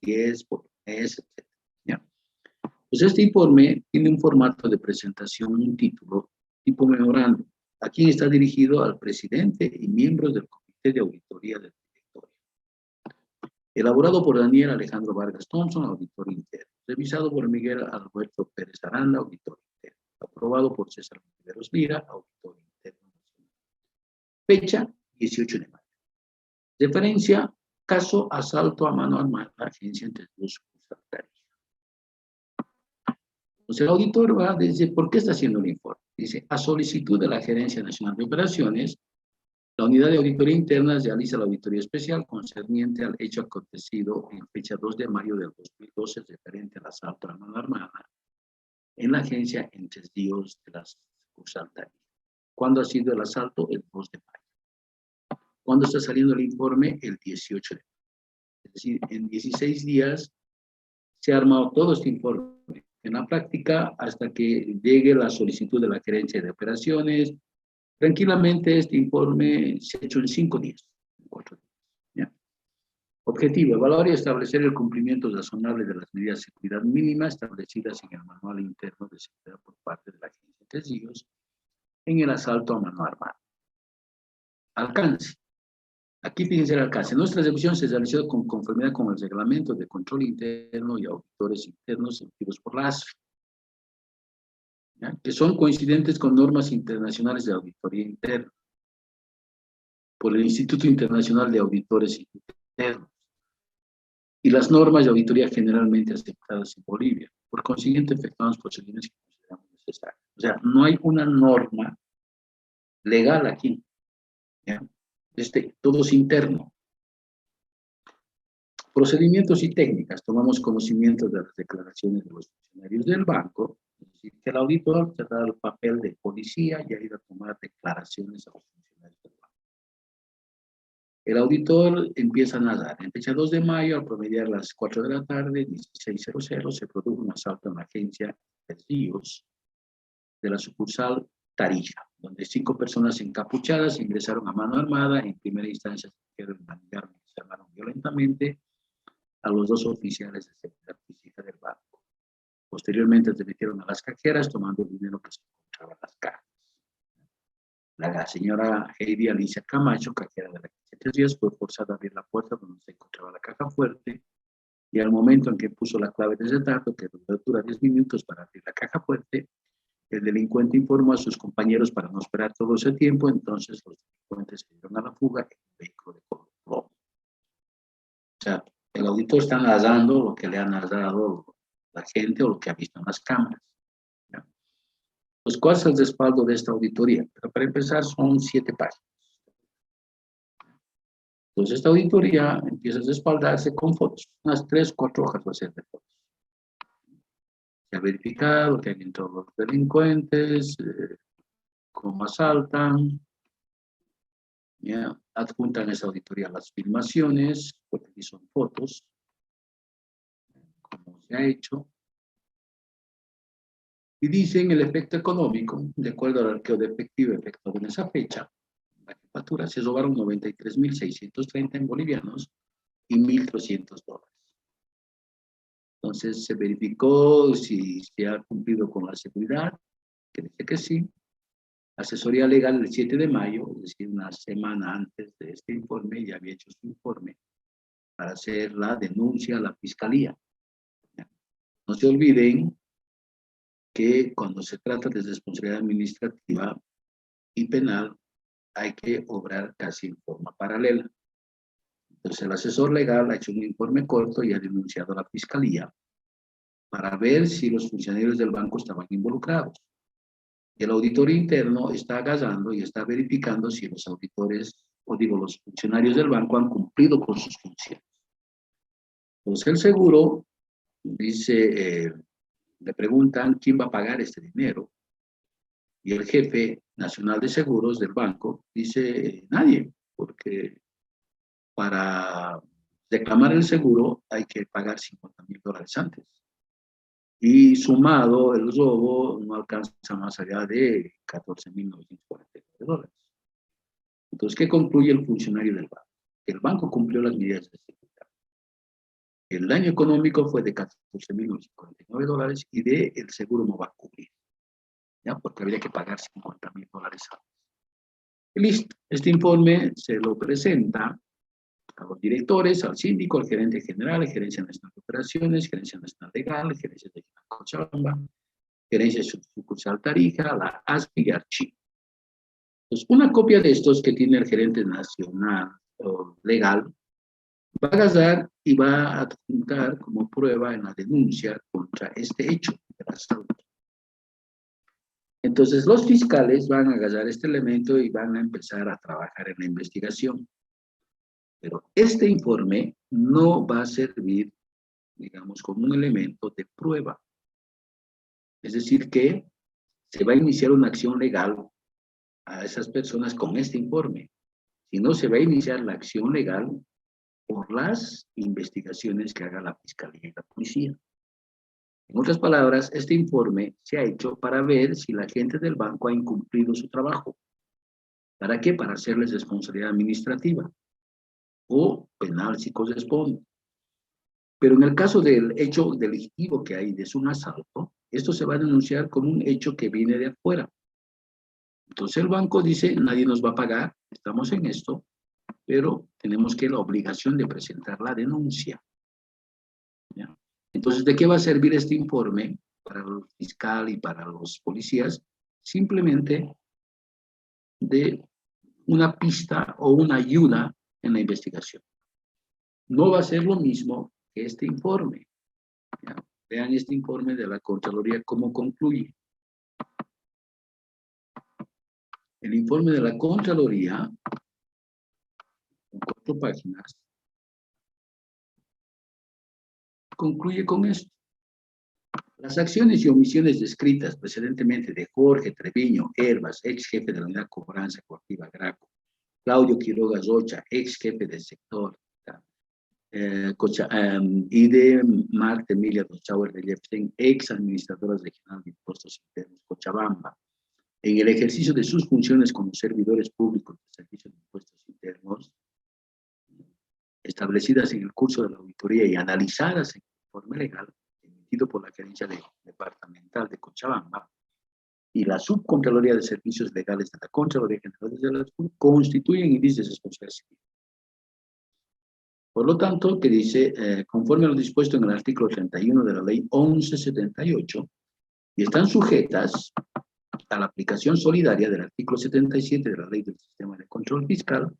10 por mes, etc. ¿Ya? Pues este informe tiene un formato de presentación, un título, tipo memorando. Aquí está dirigido al presidente y miembros del Comité de Auditoría del Directorio. Elaborado por Daniel Alejandro Vargas Thompson, auditor interno. Revisado por Miguel Alberto Pérez Aranda, auditor interno. Aprobado por César Riveros Lira, auditor interno. Fecha, 18 de mayo. Referencia, caso asalto a mano armada, agencia entre dos sucursales. Entonces el auditor va, dice, ¿por qué está haciendo el informe? Dice, a solicitud de la Gerencia Nacional de Operaciones, la Unidad de Auditoría Interna realiza la auditoría especial concerniente al hecho acontecido en fecha 2 de mayo del 2012 referente al asalto a mano armada en la agencia en Tres Ríos de la sucursal Tarija. ¿Cuándo ha sido el asalto? El 2 de mayo. ¿Cuándo está saliendo el informe? El 18 de mayo. Es decir, en 16 días se ha armado todo este informe. En la práctica, hasta que llegue la solicitud de la Gerencia de Operaciones, tranquilamente este informe se ha hecho en 5 días, en 4 días. ¿Ya? Objetivo, evaluar y establecer el cumplimiento razonable de las medidas de seguridad mínima establecidas en el manual interno de seguridad por parte de la Agencia de Testigos en el asalto a mano armada. Alcance. Aquí fíjense el alcance. Nuestra ejecución se realizó con conformidad con el reglamento de control interno y auditores internos emitidos por la ASFI, ¿ya? Que son coincidentes con normas internacionales de auditoría interna, por el Instituto Internacional de Auditores Internos, y las normas de auditoría generalmente aceptadas en Bolivia. Por consiguiente, efectuamos procedimientos que consideramos necesarios. O sea, no hay una norma legal aquí, ¿ya? Todo es interno. Procedimientos y técnicas. Tomamos conocimiento de las declaraciones de los funcionarios del banco, es decir, que el auditor se ha dado el papel de policía y ha ido a tomar declaraciones a los funcionarios del banco. El auditor empieza a nadar. En fecha 2 de mayo, al promediar las 4 de la tarde, 16:00, se produjo un asalto en la agencia de Ríos de la sucursal Tarija, donde 5 personas encapuchadas ingresaron a mano armada. En primera instancia se mangaron y se armaron violentamente a los 2 oficiales de seguridad física del banco. Posteriormente se metieron a las cajeras tomando el dinero que se encontraba en las cajas. La señora Heidi Alicia Camacho, cajera de la agencia 7 días fue forzado a abrir la puerta donde se encontraba la caja fuerte, y al momento en que puso la clave de ese dato, que dura 10 minutos para abrir la caja fuerte, el delincuente informó a sus compañeros para no esperar todo ese tiempo. Entonces los delincuentes se dieron a la fuga en un vehículo de color rojo. O sea, el auditor está narrando lo que le ha narrado la gente o lo que ha visto en las cámaras. ¿Ya? Pues, ¿cuál es el respaldo de esta auditoría? Pero para empezar, son 7 páginas. Entonces, esta auditoría empieza a respaldarse con fotos. Unas 3 o 4 hojas va a ser de fotos. Se ha verificado que hay entrado los delincuentes, cómo asaltan, ¿ya? Adjuntan esa auditoría a las filmaciones, porque aquí son fotos, cómo se ha hecho. Y dicen el efecto económico, de acuerdo al arqueo de efectivo efectuado en esa fecha, la jefatura se robaron 93.630 en bolivianos y $1.300. Entonces se verificó si se ha cumplido con la seguridad, que dice que sí. Asesoría legal el 7 de mayo, es decir, una semana antes de este informe, ya había hecho su informe para hacer la denuncia a la fiscalía. No se olviden que cuando se trata de responsabilidad administrativa y penal, hay que obrar casi en forma paralela. Entonces, el asesor legal ha hecho un informe corto y ha denunciado a la fiscalía para ver si los funcionarios del banco estaban involucrados. El auditor interno está agarrando y está verificando si los auditores, o digo, los funcionarios del banco han cumplido con sus funciones. Entonces, el seguro dice, le preguntan quién va a pagar este dinero. Y el jefe nacional de seguros del banco dice, nadie, porque para reclamar el seguro hay que pagar $50.000 antes. Y sumado el robo no alcanza más allá de $14.949. Entonces, ¿qué concluye el funcionario del banco? El banco cumplió las medidas de seguridad. El daño económico fue de $14.949 y el seguro no va a cubrir, ¿ya? Porque habría que pagar $50.000 antes. Y listo, este informe se lo presenta a los directores, al síndico, al gerente general, Gerencia Nacional de Operaciones, Gerencia Nacional Legal, Gerencia de Cochabamba, Gerencia Sucursal Tarija, la ASPI y Archivo. Entonces, una copia de estos que tiene el gerente nacional o legal va a agarrar y va a adjuntar como prueba en la denuncia contra este hecho del asalto. Entonces, los fiscales van a agarrar este elemento y van a empezar a trabajar en la investigación. Pero este informe no va a servir, digamos, como un elemento de prueba. Es decir, que se va a iniciar una acción legal a esas personas con este informe. Si no, se va a iniciar la acción legal por las investigaciones que haga la Fiscalía y la Policía. En otras palabras, este informe se ha hecho para ver si la gente del banco ha incumplido su trabajo. ¿Para qué? Para hacerles responsabilidad administrativa o penal si corresponde. Pero en el caso del hecho delictivo que hay de un asalto, esto se va a denunciar como un hecho que viene de afuera. Entonces el banco dice, nadie nos va a pagar, estamos en esto, pero tenemos que la obligación de presentar la denuncia. ¿Ya? Entonces, ¿de qué va a servir este informe para el fiscal y para los policías? Simplemente de una pista o una ayuda en la investigación. No va a ser lo mismo que este informe. ¿Ya? Vean este informe de la Contraloría cómo concluye. El informe de la Contraloría, en 4 páginas, concluye con esto. Las acciones y omisiones descritas precedentemente de Jorge Treviño Herbas, ex jefe de la Unidad de Cobranza Colectiva Graco, Claudio Quiroga Rocha, ex jefe del sector, y de Marta Emilia Dochauer de Jepsen, ex administradora regional de impuestos internos Cochabamba, en el ejercicio de sus funciones como servidores públicos de servicio de impuestos internos, establecidas en el curso de la auditoría y analizadas en el informe legal emitido por la Gerencia Departamental de Cochabamba y la Subcontraloría de Servicios Legales de la Contraloría General de la SUB, constituyen índices de responsabilidad civil. Por lo tanto, que dice, conforme a lo dispuesto en el artículo 31 de la ley 1178, y están sujetas a la aplicación solidaria del artículo 77 de la ley del sistema de control fiscal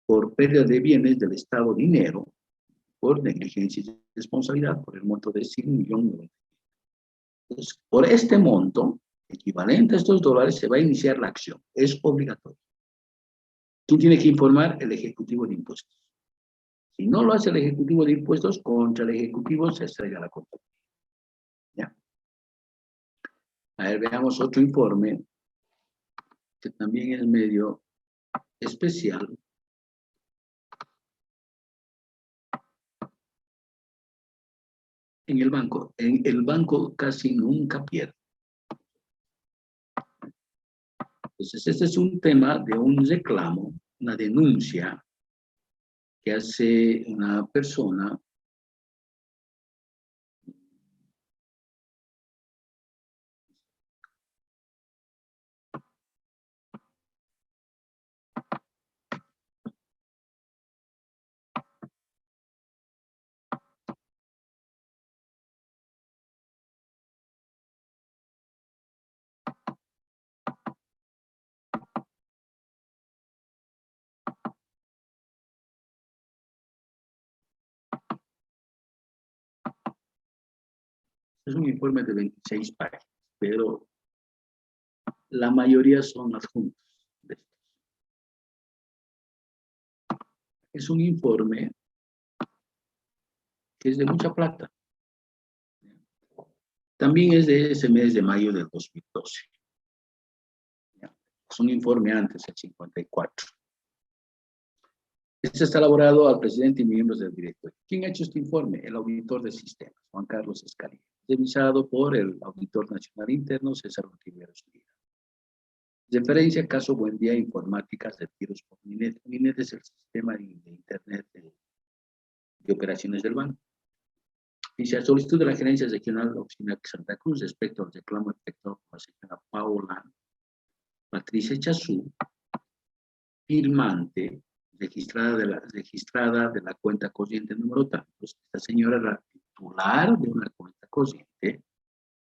por pérdida de bienes del Estado dinero, por negligencia y responsabilidad, por el monto de 100 millones. Entonces, por este monto, equivalente a estos dólares, se va a iniciar la acción. Es obligatorio. ¿Quién tiene que informar? El Ejecutivo de Impuestos. Si no lo hace el Ejecutivo de Impuestos, contra el Ejecutivo se estrella la contra. ¿Ya? A ver, veamos otro informe, que también es medio especial. En el banco casi nunca pierde. Entonces, este es un tema de un reclamo, una denuncia que hace una persona es un informe de 26 páginas, pero la mayoría son adjuntos de estos. Es un informe que es de mucha plata. También es de ese mes de mayo del 2012. Es un informe antes, el 54. Este está elaborado al presidente y miembros del directorio. ¿Quién ha hecho este informe? El auditor de sistemas, Juan Carlos Escalilla. Revisado por el auditor nacional interno, César Ontiveros. Referencia a caso Buendía Informáticas de Tiros por Minet. Minet es el sistema de internet de operaciones del banco. Dice, a solicitud de la Gerencia Regional de Oficina Santa Cruz respecto al reclamo efectuado por la señora Paola Patricia Chazú, firmante, registrada de la cuenta corriente número tantos. Esta señora era titular de una cuenta corriente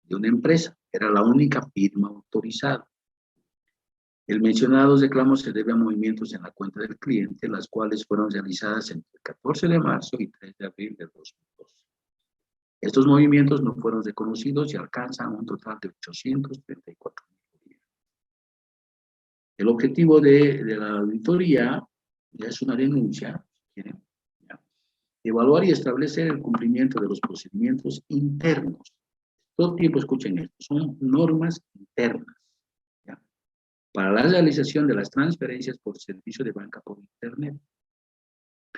de una empresa. Era la única firma autorizada. El mencionado reclamo se debe a movimientos en la cuenta del cliente, las cuales fueron realizadas entre el 14 de marzo y 3 de abril de 2012. Estos movimientos no fueron reconocidos y alcanzan un total de 834 mil bolivianos. El objetivo de la auditoría ya es una denuncia, ¿quieren? ¿Ya? Evaluar y establecer el cumplimiento de los procedimientos internos. Todo el tiempo escuchen esto, son normas internas, ¿ya? Para la realización de las transferencias por servicio de banca por internet.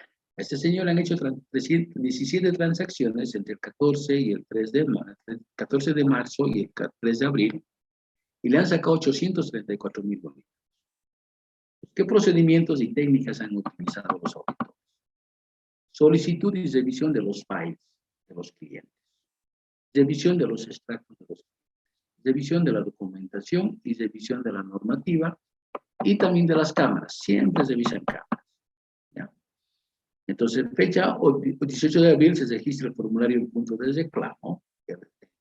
A este señor han hecho 17 transacciones entre el 14 y el 3 de marzo, el 14 de marzo y el 3 de abril, y le han sacado 834 mil bolivianos. ¿Qué procedimientos y técnicas han utilizado los auditores? Solicitud y revisión de los files de los clientes, revisión de los extractos de los clientes, revisión de la documentación y revisión de la normativa, y también de las cámaras. Siempre revisan cámaras. ¿Ya? Entonces, fecha 18 de abril se registra el formulario en punto de reclamo. En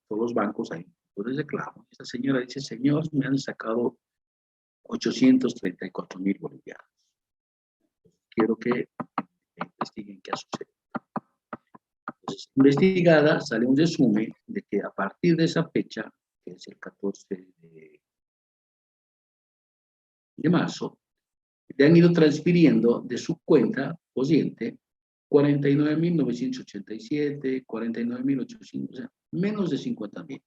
todos los bancos hay un punto de reclamo. Esta señora dice, señor, me han sacado 834 mil bolivianos. Quiero que investiguen qué ha sucedido. Entonces, investigada, sale un resumen de que a partir de esa fecha, que es el 14 de marzo, le han ido transfiriendo de su cuenta corriente 49.987, 49.800, o sea, menos de 50.000.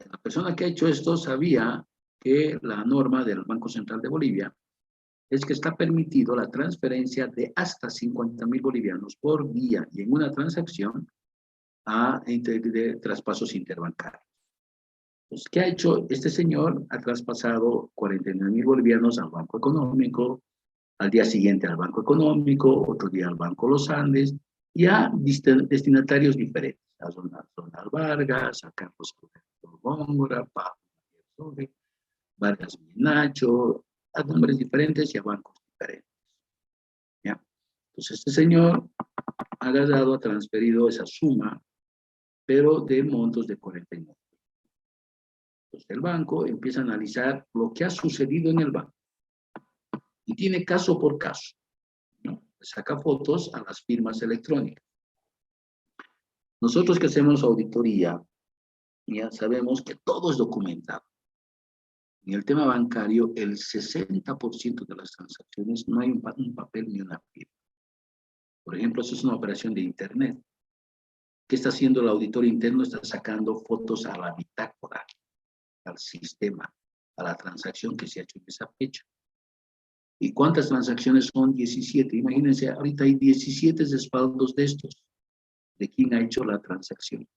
La persona que ha hecho esto sabía que la norma del Banco Central de Bolivia es que está permitido la transferencia de hasta 50.000 bolivianos por día y en una transacción de traspasos interbancarios. Entonces, ¿qué ha hecho este señor? Ha traspasado 49.000 bolivianos al Banco Económico, al día siguiente al Banco Económico, otro día al Banco Los Andes, y a destinatarios diferentes, a Donald Vargas, a Carlos Góngora, Pablo Vargas Nacho, a nombres diferentes y a bancos diferentes. ¿Ya? Entonces, este señor agarrado, ha transferido esa suma, pero de montos de 49. Entonces el banco empieza a analizar lo que ha sucedido en el banco y tiene caso por caso, ¿no? Saca fotos a las firmas electrónicas. Nosotros que hacemos auditoría, ya sabemos que todo es documentado. En el tema bancario, el 60% de las transacciones no hay un papel ni una firma. Por ejemplo, eso es una operación de Internet. ¿Qué está haciendo el auditor interno? Está sacando fotos a la bitácora, al sistema, a la transacción que se ha hecho en esa fecha. ¿Y cuántas transacciones son? 17. Imagínense, ahorita hay 17 respaldos de estos, de quién ha hecho la transacción.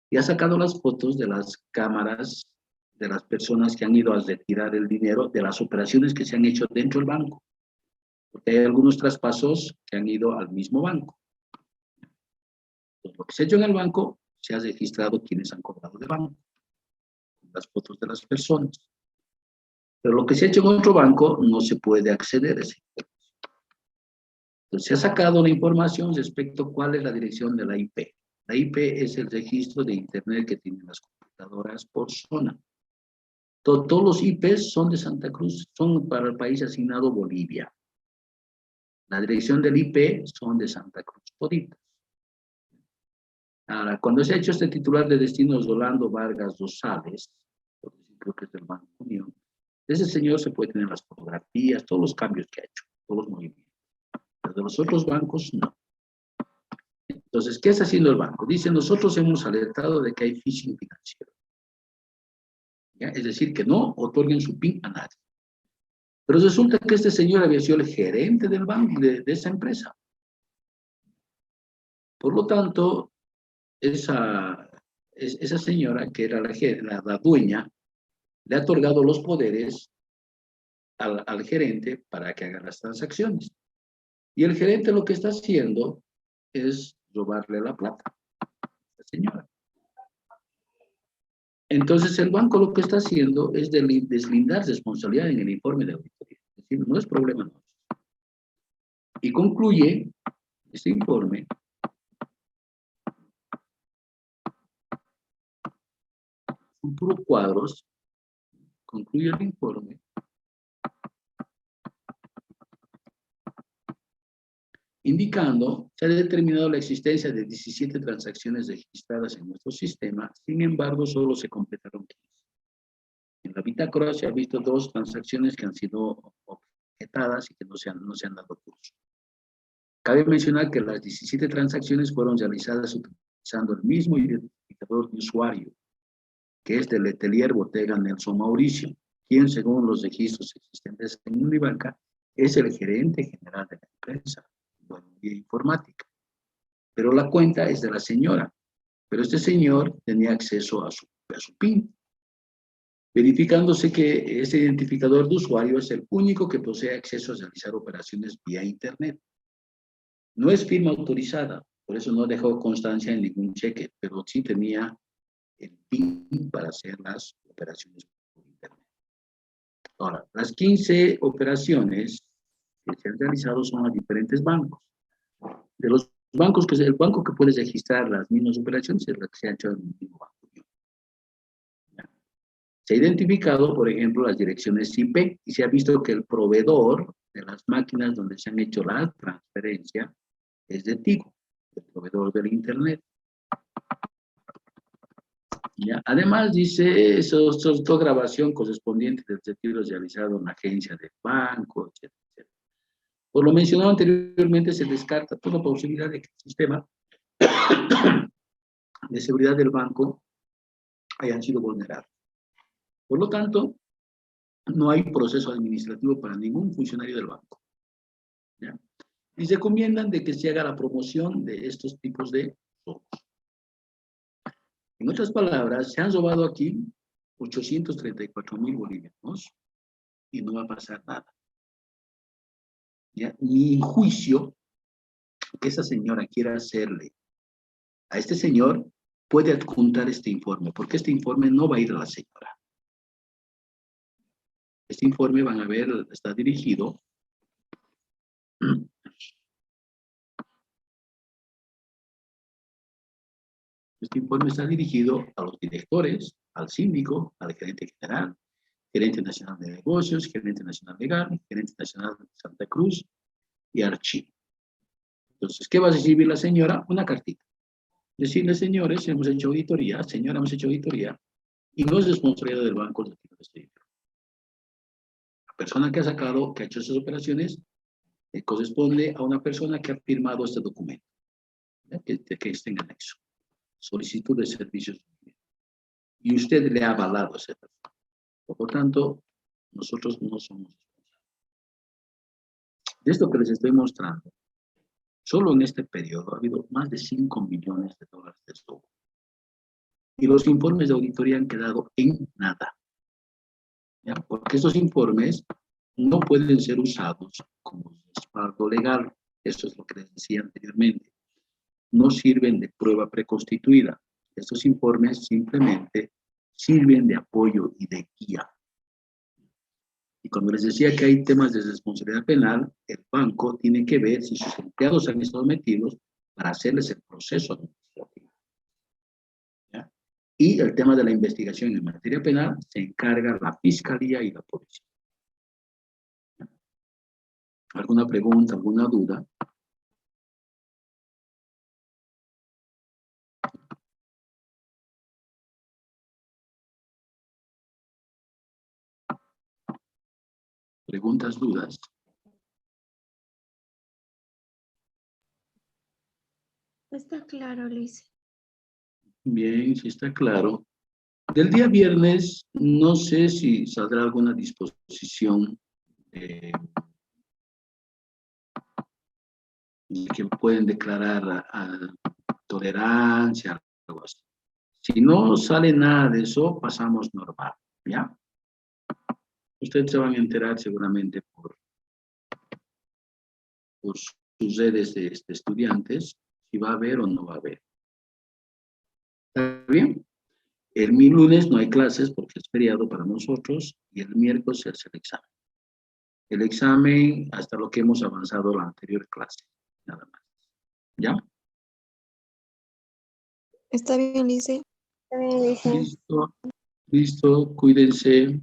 Y ha sacado las fotos de las cámaras de las personas que han ido a retirar el dinero de las operaciones que se han hecho dentro del banco. Porque hay algunos traspasos que han ido al mismo banco. Entonces, lo que se ha hecho en el banco, se ha registrado quienes han cobrado de banco, las fotos de las personas. Pero lo que se ha hecho en otro banco no se puede acceder a esa información. Entonces, se ha sacado la información respecto a cuál es la dirección de la IP. La IP es el registro de Internet que tienen las computadoras por zona. Todos los IPs son de Santa Cruz, son para el país asignado Bolivia. La dirección del IP son de Santa Cruz toditas. Ahora, cuando se ha hecho este titular de destinos Rolando Vargas Rosales, creo que es del Banco Unión, ese señor se puede tener las fotografías, todos los cambios que ha hecho, todos los movimientos. Pero de los otros bancos, no. Entonces, ¿qué está haciendo el banco? Dice, nosotros hemos alertado de que hay phishing financiero. ¿Ya? Es decir, que no otorguen su PIN a nadie. Pero resulta que este señor había sido el gerente del banco, de esa empresa. Por lo tanto, esa señora, que era la dueña, le ha otorgado los poderes al gerente para que haga las transacciones. Y el gerente lo que está haciendo es robarle la plata a la señora. Entonces, el banco lo que está haciendo es deslindar responsabilidad en el informe de auditoría. Es decir, no es problema nuestro. Y concluye este informe con puros cuadros, concluye el informe indicando que se ha determinado la existencia de 17 transacciones registradas en nuestro sistema, sin embargo, solo se completaron 15. En la bitácora se han visto 2 transacciones que han sido objetadas y que no se han dado curso. Cabe mencionar que las 17 transacciones fueron realizadas utilizando el mismo identificador de usuario, que es del Letelier Bottega Nelson Mauricio, quien, según los registros existentes en Unibanca, es el gerente general de la empresa, de informática. Pero la cuenta es de la señora, pero este señor tenía acceso a su PIN, verificándose que ese identificador de usuario es el único que posee acceso a realizar operaciones vía Internet. No es firma autorizada, por eso no dejó constancia en ningún cheque, pero sí tenía el PIN para hacer las operaciones por Internet. Ahora, las 15 operaciones que se han realizado son a diferentes bancos. De los bancos, el banco que puede registrar las mismas operaciones es la que se ha hecho en el mismo banco. Se ha identificado, por ejemplo, las direcciones IP y se ha visto que el proveedor de las máquinas donde se han hecho la transferencia es de Tigo, el proveedor del Internet. ¿Ya? Además, dice, solicitó grabación correspondiente del retiro realizado en la agencia del banco, etc. Por lo mencionado anteriormente, se descarta toda posibilidad de que el sistema de seguridad del banco hayan sido vulnerados. Por lo tanto, no hay proceso administrativo para ningún funcionario del banco. ¿Ya? Y se recomiendan de que se haga la promoción de estos tipos de robos. En otras palabras, se han robado aquí 834,000 bolivianos y no va a pasar nada. ¿Ya? Ni en juicio que esa señora quiera hacerle a este señor puede adjuntar este informe, porque este informe no va a ir a la señora. Este informe, van a ver, está dirigido Este informe está dirigido a los directores, al síndico, al gerente general, gerente nacional de negocios, gerente nacional legal, gerente nacional de Santa Cruz y archivo. Entonces, ¿qué va a recibir la señora? Una cartita. Decirle, señores, hemos hecho auditoría, señora, hemos hecho auditoría, y no es responsabilidad del banco el retiro de este dinero. La persona que ha sacado, que ha hecho esas operaciones, corresponde a una persona que ha firmado este documento, que está en anexo. Solicitud de servicios. Y usted le ha avalado a esa persona. Por lo tanto, nosotros no somos responsables. De esto que les estoy mostrando, solo en este periodo ha habido más de 5 millones de dólares de esto. Y los informes de auditoría han quedado en nada. ¿Ya? Porque estos informes no pueden ser usados como respaldo legal. Eso es lo que les decía anteriormente. No sirven de prueba preconstituida. Estos informes simplemente sirven de apoyo y de guía. Y cuando les decía que hay temas de responsabilidad penal, el banco tiene que ver si sus empleados han estado metidos para hacerles el proceso administrativo. ¿Ya? Y el tema de la investigación en materia penal se encarga la Fiscalía y la Policía. ¿Ya? ¿Alguna pregunta, alguna duda? ¿Preguntas, dudas? Está claro, Luis. Bien, si está claro. Del día viernes, no sé si saldrá alguna disposición de que pueden declarar tolerancia, algo así. Si no sale nada de eso, pasamos normal, ¿ya? Ustedes se van a enterar seguramente por sus redes de estudiantes, si va a haber o no va a haber. ¿Está bien? El lunes no hay clases porque es feriado para nosotros y el miércoles se hace el examen. El examen hasta lo que hemos avanzado la anterior clase, nada más. ¿Ya? Está bien, Luis. Está bien, Luis. Listo, listo, cuídense.